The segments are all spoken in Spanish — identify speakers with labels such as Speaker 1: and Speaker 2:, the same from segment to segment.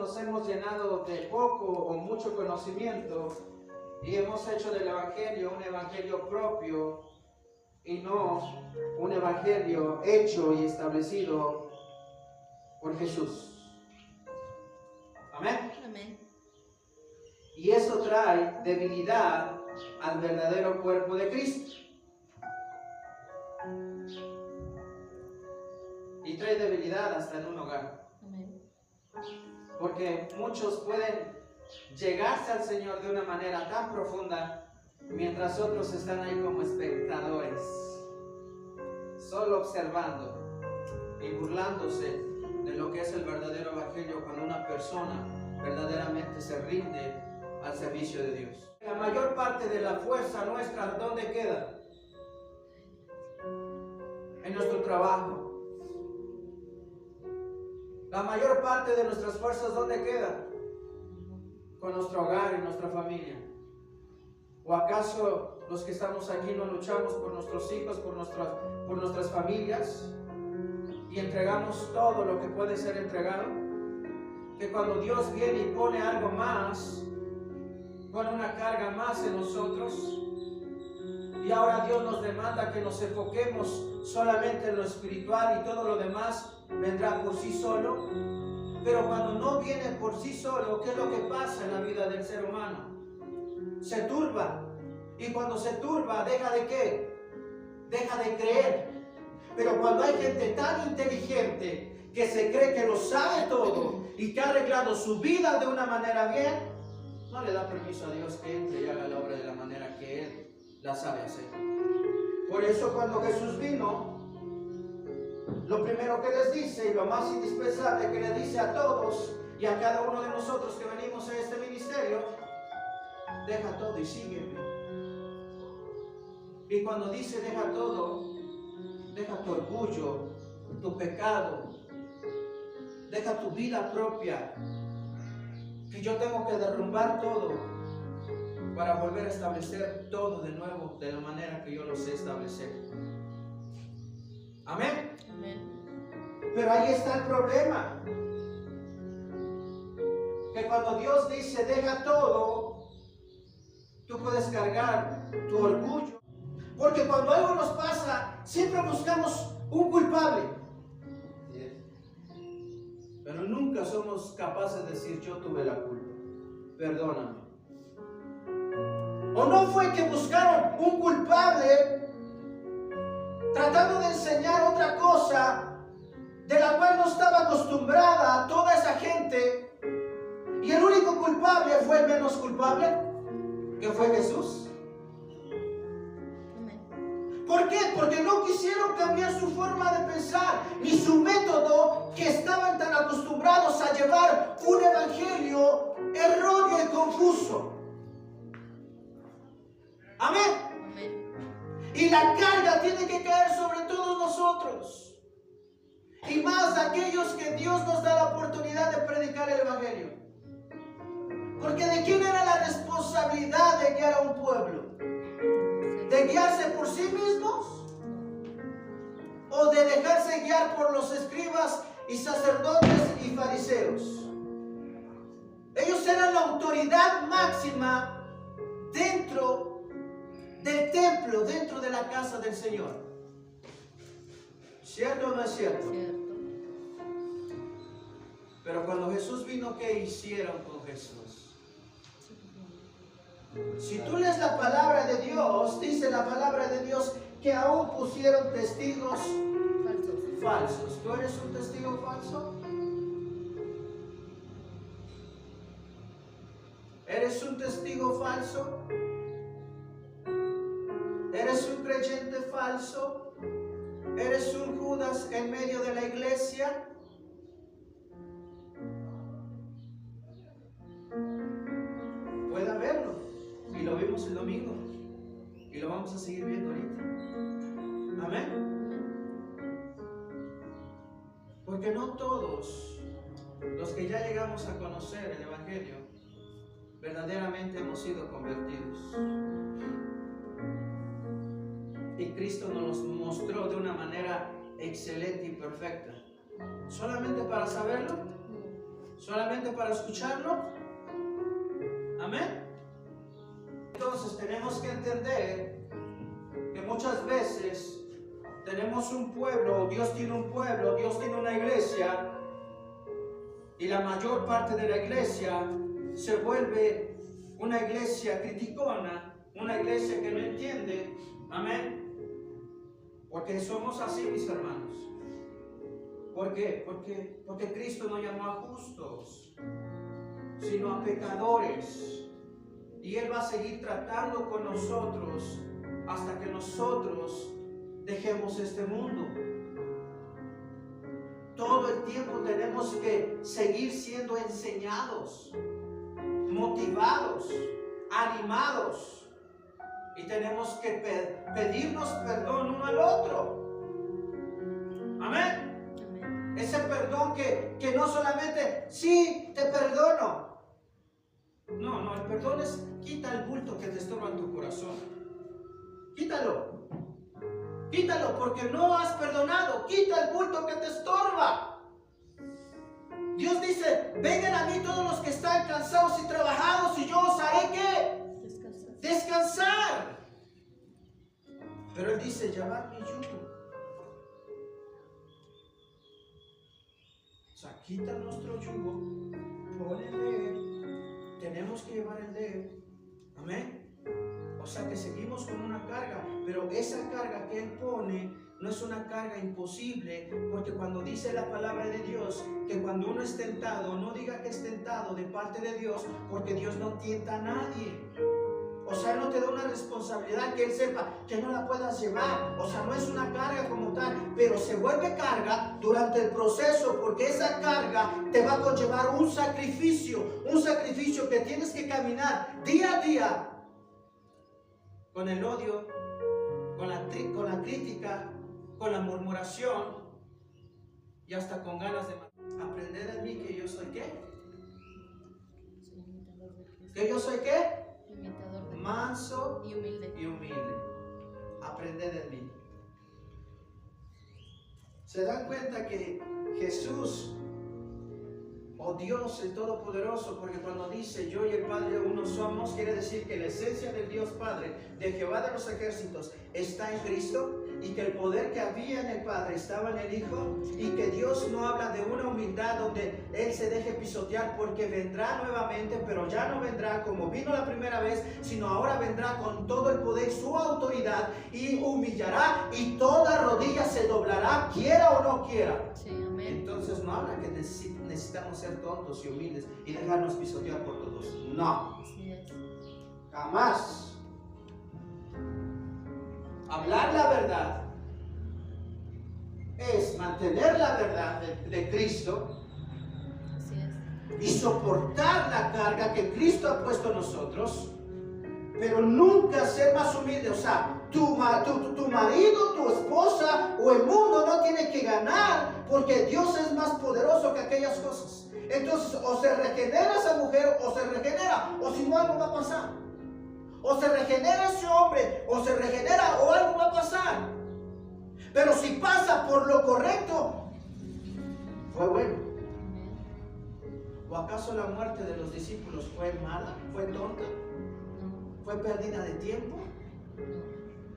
Speaker 1: nos hemos llenado de poco o mucho conocimiento y hemos hecho del Evangelio un evangelio propio y no un evangelio hecho y establecido por Jesús. Amén.
Speaker 2: Amén.
Speaker 1: Y eso trae debilidad al verdadero cuerpo de Cristo. Y trae debilidad hasta en un hogar.
Speaker 2: Amén.
Speaker 1: Porque muchos pueden llegarse al Señor de una manera tan profunda, mientras otros están ahí como espectadores, solo observando y burlándose de lo que es el verdadero evangelio cuando una persona verdaderamente se rinde al servicio de Dios. La mayor parte de la fuerza nuestra, ¿dónde queda? En nuestro trabajo. La mayor parte de nuestras fuerzas, ¿dónde queda? Con nuestro hogar y nuestra familia. ¿O acaso los que estamos aquí no luchamos por nuestros hijos, por nuestras familias y entregamos todo lo que puede ser entregado? Que cuando Dios viene y pone algo más, pone una carga más en nosotros, y ahora Dios nos demanda que nos enfoquemos solamente en lo espiritual y todo lo demás vendrá por sí solo. Pero cuando no viene por sí solo, ¿qué es lo que pasa en la vida del ser humano? Se turba. Y cuando se turba, ¿deja de qué? Deja de creer. Pero cuando hay gente tan inteligente que se cree que lo sabe todo y que ha arreglado su vida de una manera bien, no le da permiso a Dios que entre y haga la obra de la manera que Él la sabe hacer. Por eso cuando Jesús vino, lo primero que les dice y lo más indispensable que le dice a todos y a cada uno de nosotros que venimos a este ministerio: deja todo y sígueme. Y cuando dice deja todo, deja tu orgullo, tu pecado, deja tu vida propia, que yo tengo que derrumbar todo para volver a establecer todo de nuevo de la manera que yo lo sé establecer. Amén.
Speaker 2: Amén.
Speaker 1: Pero ahí está el problema, que cuando Dios dice deja todo, tú puedes cargar tu orgullo, porque cuando algo nos pasa siempre buscamos un culpable, pero nunca somos capaces de decir yo tuve la culpa, perdóname. ¿O no fue que buscaron un culpable tratando de enseñar otra cosa de la cual no estaba acostumbrada toda esa gente, y el único culpable fue el menos culpable, que fue Jesús?
Speaker 2: Amén.
Speaker 1: ¿Por qué? Porque no quisieron cambiar su forma de pensar ni su método, que estaban tan acostumbrados a llevar un evangelio erróneo y confuso. Amén.
Speaker 2: Amén.
Speaker 1: Y la carga tiene que caer sobre todos nosotros. Y más aquellos que Dios nos da la oportunidad de predicar el evangelio. Porque ¿de quién era la responsabilidad de guiar a un pueblo? ¿De guiarse por sí mismos? ¿O de dejarse guiar por los escribas y sacerdotes y fariseos? Ellos eran la autoridad máxima dentro del templo, dentro de la casa del Señor. ¿Cierto o no es cierto?
Speaker 2: Cierto.
Speaker 1: Pero cuando Jesús vino, ¿qué hicieron con Jesús? Si tú lees la palabra de Dios, dice la palabra de Dios que aún pusieron testigos falsos. ¿Tú eres un testigo falso? ¿Eres un testigo falso? ¿Eres un creyente falso? ¿Eres un Judas en medio de la iglesia? Puede haberlo, y lo vimos el domingo, y lo vamos a seguir viendo ahorita. Amén. Porque no todos los que ya llegamos a conocer el evangelio verdaderamente hemos sido convertidos. Y Cristo nos mostró de una manera excelente y perfecta. ¿Solamente para saberlo? ¿Solamente para escucharlo? Amén. Entonces tenemos que entender que muchas veces tenemos un pueblo, Dios tiene un pueblo, Dios tiene una iglesia, y la mayor parte de la iglesia se vuelve una iglesia criticona, una iglesia que no entiende. Amén. Porque somos así, mis hermanos. ¿Por qué? Porque Cristo no llamó a justos, sino a pecadores. Y Él va a seguir tratando con nosotros hasta que nosotros dejemos este mundo. Todo el tiempo tenemos que seguir siendo enseñados, motivados, animados. Y tenemos que pedirnos perdón uno al otro. Amén. Ese perdón que no solamente, sí, te perdono. No, el perdón es, quita el bulto que te estorba en tu corazón. Quítalo. Quítalo porque no has perdonado. Quita el bulto que te estorba. Dios dice, vengan a mí todos los que están cansados y trabajados y yo os haré ¿qué? Descansar. Pero Él dice, llevad mi yugo. O sea, quita nuestro yugo, pon el de Él. Tenemos que llevar el de Él. Amén. O sea que seguimos con una carga, pero esa carga que Él pone no es una carga imposible, porque cuando dice la palabra de Dios que cuando uno es tentado, no diga que es tentado de parte de Dios, porque Dios no tienta a nadie. O sea, Él no te da una responsabilidad que Él sepa que no la puedas llevar. O sea, no es una carga como tal, pero se vuelve carga durante el proceso, porque esa carga te va a conllevar un sacrificio que tienes que caminar día a día con el odio, con la crítica, con la murmuración y hasta con ganas de matar. Aprended de mí que yo soy ¿qué? ¿Que yo soy qué? Manso y humilde. Aprended de mí. ¿Se dan cuenta que Jesús, o Dios el Todopoderoso, porque cuando dice yo y el Padre uno somos, quiere decir que la esencia del Dios Padre, de Jehová de los ejércitos, está en Cristo, y que el poder que había en el Padre estaba en el Hijo, y que Dios no habla de una humildad donde Él se deje pisotear, porque vendrá nuevamente, pero ya no vendrá como vino la primera vez, sino ahora vendrá con todo el poder, su autoridad, y humillará, y toda rodilla se doblará, quiera o no quiera.
Speaker 2: Sí, amén.
Speaker 1: Entonces no habla que necesitamos ser tontos y humildes y dejarnos pisotear por todos. No.
Speaker 2: Así es.
Speaker 1: Jamás. Hablar la verdad es mantener la verdad de Cristo.
Speaker 2: Así es.
Speaker 1: Y soportar la carga que Cristo ha puesto en nosotros, pero nunca ser más humilde. O sea, tu marido, tu esposa o el mundo no tiene que ganar, porque Dios es más poderoso que aquellas cosas. Entonces, o se regenera esa mujer o se regenera, o si no, algo va a pasar. O se regenera ese hombre, o se regenera, o algo va a pasar. Pero si pasa por lo correcto, fue bueno. ¿O acaso la muerte de los discípulos fue mala? ¿Fue tonta? ¿Fue pérdida de tiempo?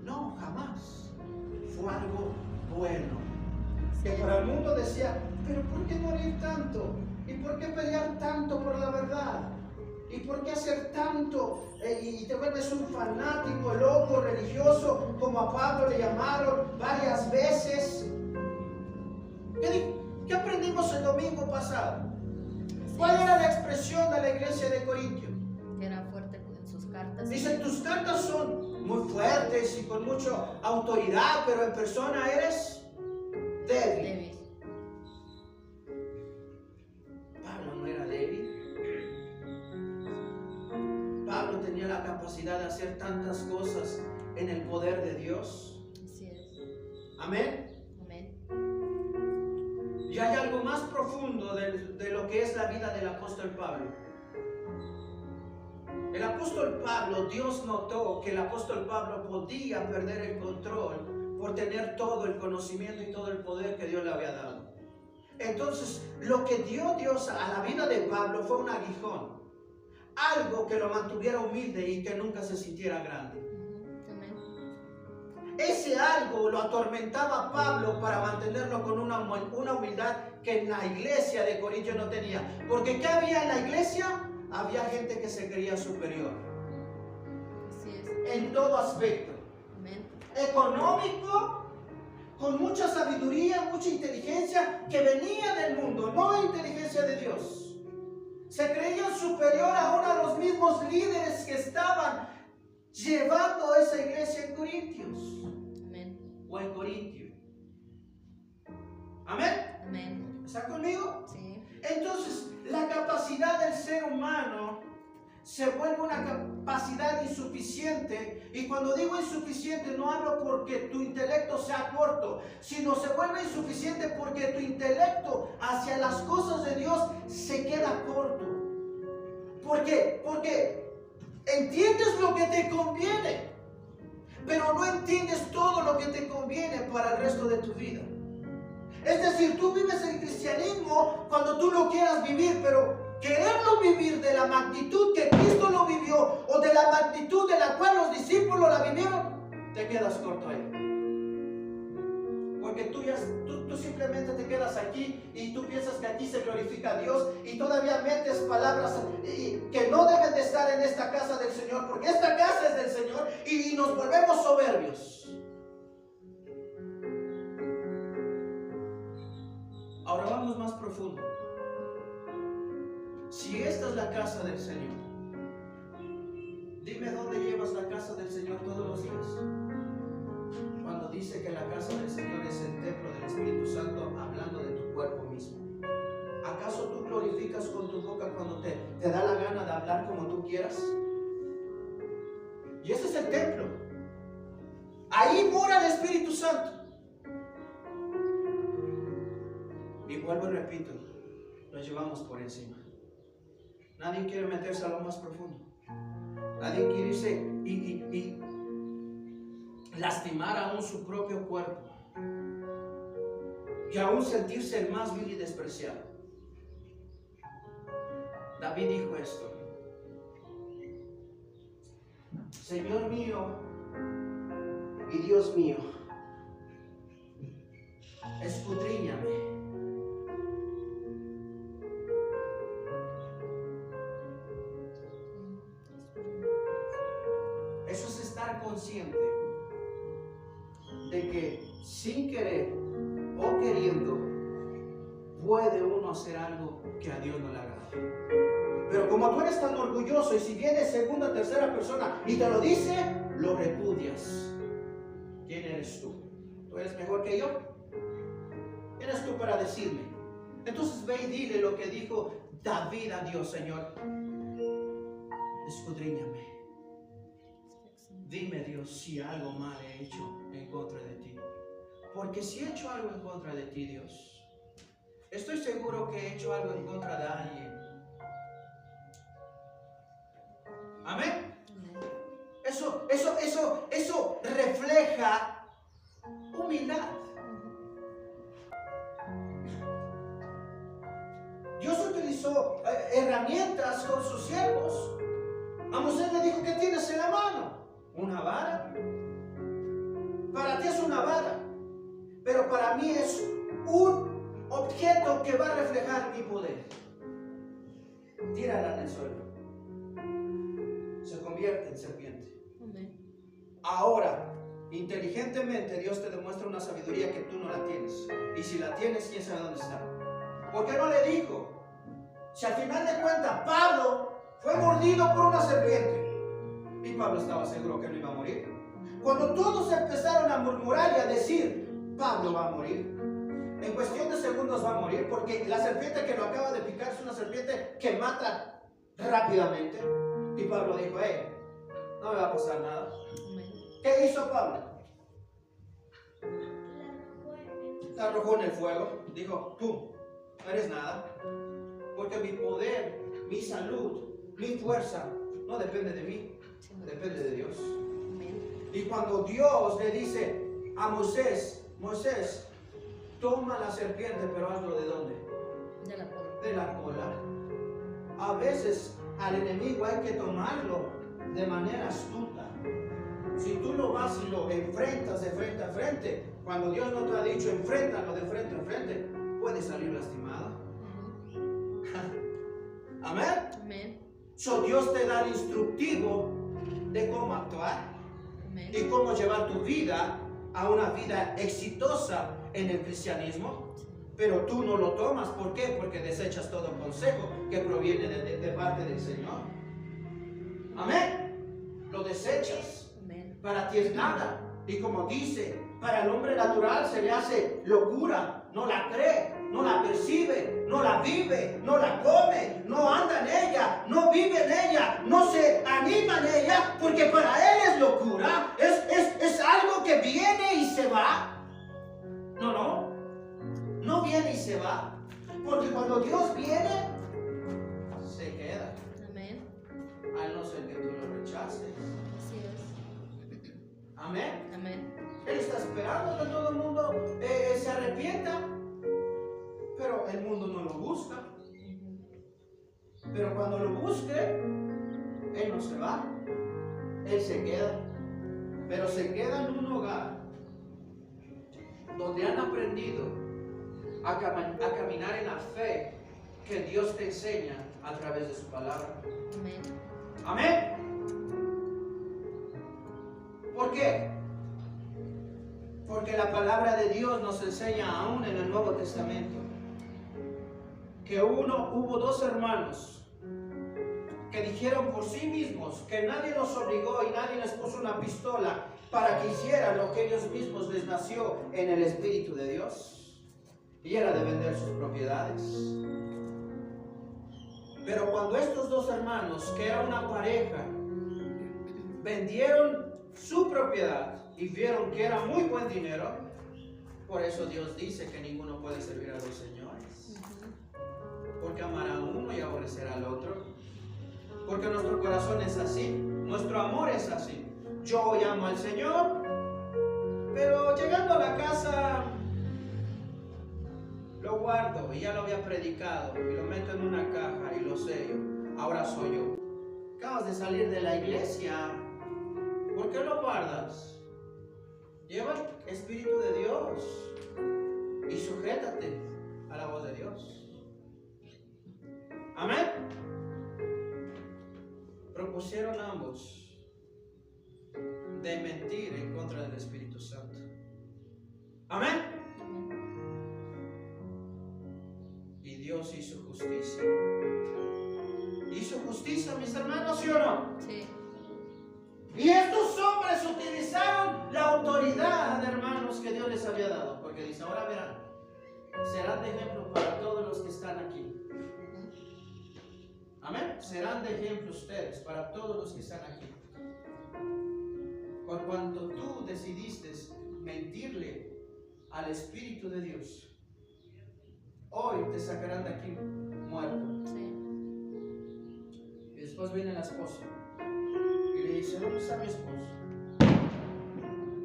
Speaker 1: No, jamás. Fue algo bueno. Que para el mundo decía, pero ¿por qué morir tanto? ¿Y por qué pelear tanto por la verdad? ¿Y por qué hacer tanto? Y te vuelves un fanático, loco, religioso, como a Pablo le llamaron varias veces. ¿Qué aprendimos el domingo pasado? ¿Cuál era la expresión de la iglesia de Corintio?
Speaker 2: Que era fuerte en sus cartas.
Speaker 1: Dice, tus cartas son muy fuertes y con mucha autoridad, pero en persona eres débil. Pablo no era débil. Pablo tenía la capacidad de hacer tantas cosas en el poder de Dios.
Speaker 2: Así es.
Speaker 1: Amén.
Speaker 2: Amén.
Speaker 1: Y hay algo más profundo de lo que es la vida del apóstol Pablo. El apóstol Pablo, Dios notó que el apóstol Pablo podía perder el control por tener todo el conocimiento y todo el poder que Dios le había dado. Entonces, lo que dio Dios a la vida de Pablo fue un aguijón. Algo que lo mantuviera humilde y que nunca se sintiera grande. Ese algo lo atormentaba a Pablo para mantenerlo con una humildad que en la iglesia de Corinto no tenía. Porque ¿qué había en la iglesia? Había gente que se creía superior.
Speaker 2: Así es.
Speaker 1: En todo aspecto.
Speaker 2: Amén.
Speaker 1: Económico, con mucha sabiduría, mucha inteligencia que venía del mundo, no inteligencia de Dios. Se creían superior aún a los mismos líderes que estaban llevando a esa iglesia en Corintios.
Speaker 2: Amén.
Speaker 1: O en Corintio. Amén.
Speaker 2: Amén.
Speaker 1: ¿Están conmigo?
Speaker 2: Sí.
Speaker 1: Entonces, la capacidad del ser humano se vuelve una capacidad insuficiente. Y cuando digo insuficiente, no hablo porque tu intelecto sea corto, sino se vuelve insuficiente porque tu intelecto hacia las cosas de Dios se queda corto. ¿Por qué? Porque entiendes lo que te conviene, pero no entiendes todo lo que te conviene para el resto de tu vida. Es decir, tú vives el cristianismo cuando tú lo quieras vivir, pero quererlo vivir de la magnitud que Cristo lo vivió o de la magnitud de la cual los discípulos la vivieron, te quedas corto ahí. Porque tú simplemente te quedas aquí y tú piensas que aquí se glorifica a Dios y todavía metes palabras que no deben de estar en esta casa del Señor, porque esta casa es del Señor, y nos volvemos soberbios. Ahora vamos más profundo. Si esta es la casa del Señor, dime dónde llevas la casa del Señor todos los días. Cuando dice que la casa del Señor es el templo del Espíritu Santo, hablando de tu cuerpo mismo. ¿Acaso tú glorificas con tu boca cuando te da la gana de hablar como tú quieras? Y ese es el templo. Ahí mora el Espíritu Santo. Y vuelvo y repito, lo llevamos por encima. Nadie quiere meterse a lo más profundo. Nadie quiere irse y lastimar aún su propio cuerpo. Y aún sentirse el más vil y despreciado. David dijo esto: Señor mío y Dios mío, escudriñame. Eso es estar consciente de que sin querer o queriendo puede uno hacer algo que a Dios no le agrada. Pero como tú eres tan orgulloso y si viene segunda o tercera persona y te lo dice, lo repudias. ¿Quién eres tú? ¿Tú eres mejor que yo? ¿Quién eres tú para decirme? Entonces ve y dile lo que dijo David a Dios: Señor, escudriñame. Dime, Dios, si algo mal he hecho en contra de ti. Porque si he hecho algo en contra de ti, Dios, estoy seguro que he hecho algo en contra de alguien. Amén. Eso refleja humildad. Dios utilizó herramientas con sus siervos. A Moisés le dijo: ¿qué tienes en la mano? ¿Una vara? Para ti es una vara, pero para mí es un objeto que va a reflejar mi poder. Tírala en el suelo. Se convierte en serpiente. Ahora, inteligentemente Dios te demuestra una sabiduría que tú no la tienes. Y si la tienes, quién sabe dónde está. ¿Por qué no le dijo? Si al final de cuentas Pablo fue mordido por una serpiente y Pablo estaba seguro que no iba a morir. Cuando todos empezaron a murmurar y a decir: Pablo va a morir, en cuestión de segundos va a morir, porque la serpiente que lo acaba de picar es una serpiente que mata rápidamente. Y Pablo dijo: no me va a pasar nada. ¿Qué hizo Pablo? La arrojó en el fuego. Dijo: tú no eres nada, porque mi poder, mi salud, mi fuerza no depende de mí, depende de Dios. Y cuando Dios le dice a Moisés: Moisés, toma la serpiente, pero hazlo ¿de dónde?
Speaker 2: De la cola.
Speaker 1: De la cola. A veces al enemigo hay que tomarlo de manera astuta. Si tú lo vas y lo enfrentas de frente a frente, cuando Dios no te ha dicho enfréntalo de frente a frente, puede salir lastimado. Amén.
Speaker 2: Amén.
Speaker 1: So Dios te da el instructivo de cómo actuar
Speaker 2: Amén.
Speaker 1: y cómo llevar tu vida a una vida exitosa en el cristianismo. Pero tú no lo tomas. ¿Por qué? Porque desechas todo consejo que proviene de parte del Señor. Amén. Lo desechas.
Speaker 2: Amén.
Speaker 1: Para ti es nada. Y como dice, para el hombre natural se le hace locura. No la cree, no la percibe, no la vive, no la come, no anda en ella, no vive en ella, no se anima en ella, porque para él es locura. Es algo que viene y se va. No viene y se va. Porque cuando Dios viene, se queda.
Speaker 2: Amén.
Speaker 1: A no ser que tú lo rechaces.
Speaker 2: Así es.
Speaker 1: Amén.
Speaker 2: Amén.
Speaker 1: Él está esperando que todo el mundo se arrepienta. Pero el mundo no lo busca. Pero cuando lo busque, Él no se va. Él se queda. Pero se queda en un hogar donde han aprendido a caminar en la fe que Dios te enseña a través de su palabra.
Speaker 2: Amén.
Speaker 1: Amén. ¿Por qué? Porque la palabra de Dios nos enseña aún en el Nuevo Testamento que hubo dos hermanos que dijeron por sí mismos que nadie los obligó y nadie les puso una pistola para que hicieran lo que ellos mismos les nació en el Espíritu de Dios. Y era de vender sus propiedades. Pero cuando estos dos hermanos, que era una pareja, vendieron su propiedad y vieron que era muy buen dinero, por eso Dios dice que ninguno puede servir a dos señores. Porque amará a uno y aborrecerá al otro. Porque nuestro corazón es así, nuestro amor es así. Yo hoy amo al Señor, pero llegando a la casa lo guardo y ya lo había predicado y lo meto en una caja y lo sello. Ahora soy yo. Acabas de salir de la iglesia. ¿Por qué lo guardas? Lleva el Espíritu de Dios y sujétate a la voz de Dios. Amén. Propusieron ambos de mentir en contra del Espíritu Santo. Amén. Y Dios hizo justicia. ¿Hizo justicia, mis hermanos, sí o no?
Speaker 2: Sí.
Speaker 1: Y estos hombres utilizaron la autoridad, hermanos, que Dios les había dado. Porque dice, ahora verán, serán de ejemplo para todos los que están aquí. Amén. Serán de ejemplo ustedes para todos los que están aquí. Por cuanto tú decidiste mentirle al Espíritu de Dios, hoy te sacarán de aquí muerto.
Speaker 2: Sí.
Speaker 1: Y después viene la esposa y le dice, ¿dónde está mi esposo?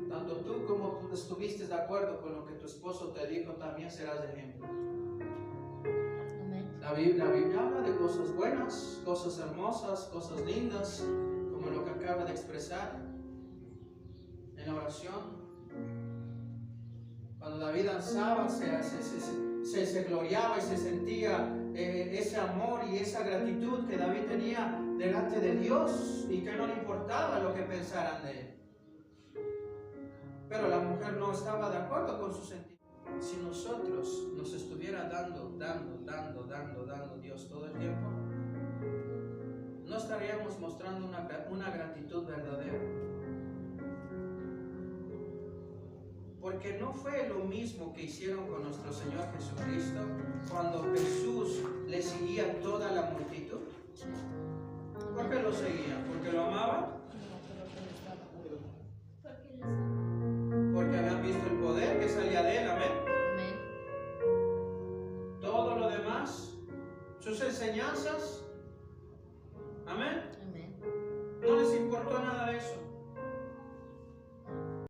Speaker 1: Tanto tú como tú estuviste de acuerdo con lo que tu esposo te dijo, también serás de ejemplo. La Biblia habla de cosas buenas, cosas hermosas, cosas lindas, como lo que acaba de expresar en la oración. Cuando David danzaba, se gloriaba y se sentía ese amor y esa gratitud que David tenía delante de Dios y que no le importaba lo que pensaran de él. Pero la mujer no estaba de acuerdo con su sentimiento. Si nosotros nos estuviera dando Dios todo el tiempo, no estaríamos mostrando una gratitud verdadera. Porque no fue lo mismo que hicieron con nuestro Señor Jesucristo cuando Jesús le seguía toda la multitud. ¿Por qué lo seguía? ¿Porque lo amaba? Porque habían visto el poder que salía de él, amén. Todo lo demás, sus enseñanzas,